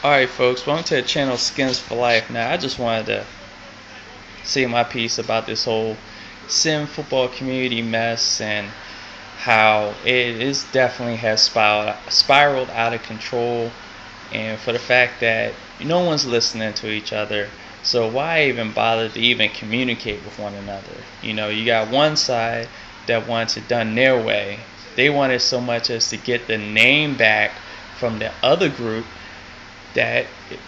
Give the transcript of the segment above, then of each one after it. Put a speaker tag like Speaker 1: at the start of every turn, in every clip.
Speaker 1: Alright folks, welcome to the channel Skins for Life. Now I just wanted to say my piece about this whole sim football community mess and how it is definitely has spiraled out of control, and for the fact that no one's listening to each other. So why even bother to even communicate with one another? You got one side that wants it done their way. They want it so much as to get the name back from the other group that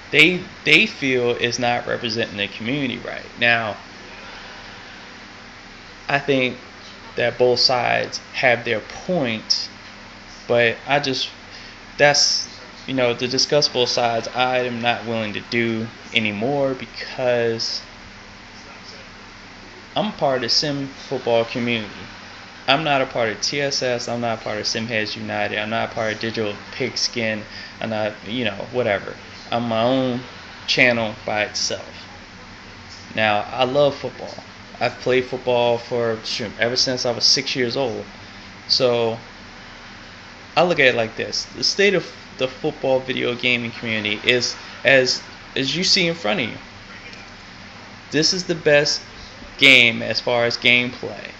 Speaker 1: they feel is not representing the community right. Now, I think that both sides have their point, but that's to discuss both sides I am not willing to do anymore, because I'm a part of the sim football community. I'm not a part of TSS. I'm not a part of Simheads United. I'm not a part of Digital Pigskin. I'm not, whatever. I'm my own channel by itself. Now, I love football. I've played football ever since I was 6 years old. So, I look at it like this. The state of the football video gaming community is as you see in front of you. This is the best game as far as gameplay.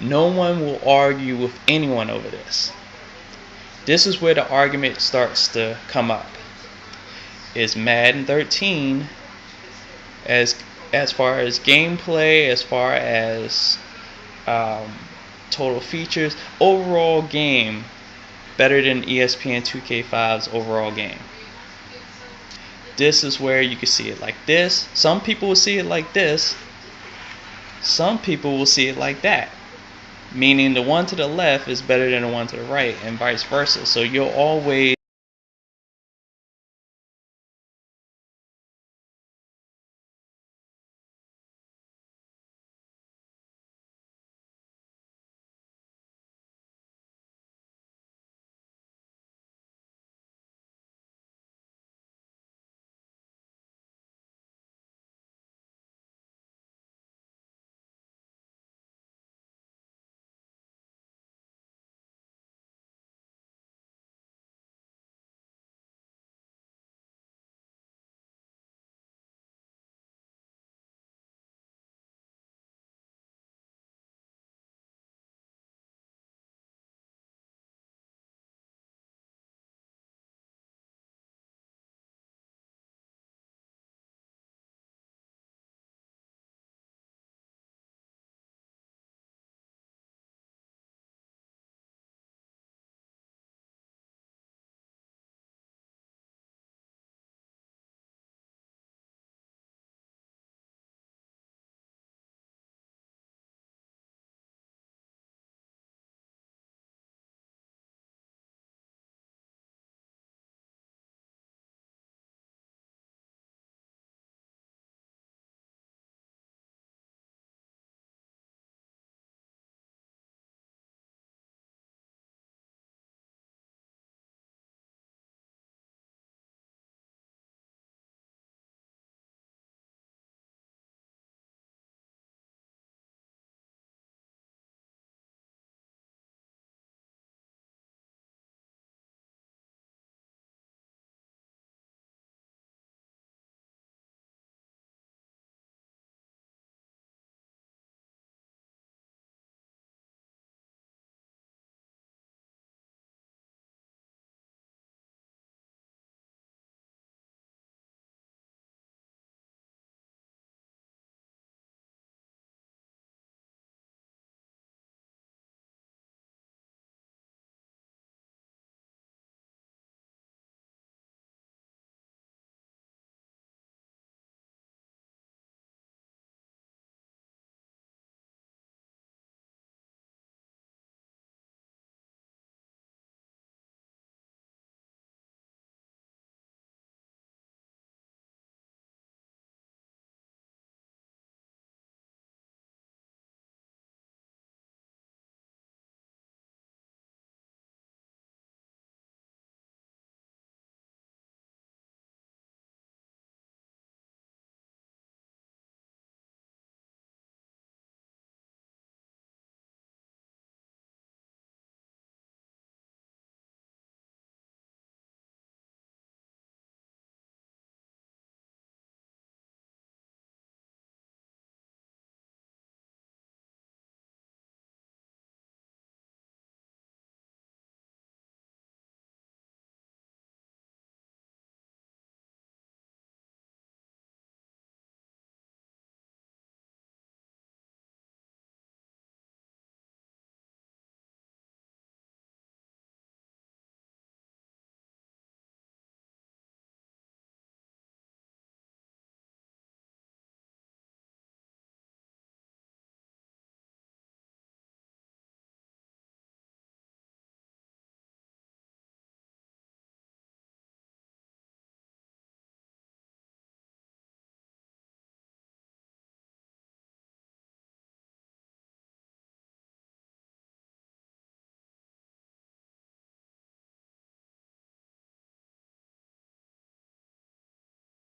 Speaker 1: No one will argue with anyone over this. This is where the argument starts to come up. Is Madden 13 as far as gameplay, as far as total features, overall game better than ESPN 2K5's overall game? This is where you can see it like this. Some people will see it like this. Some people will see it like that, meaning the one to the left is better than the one to the right, and vice versa. So you'll always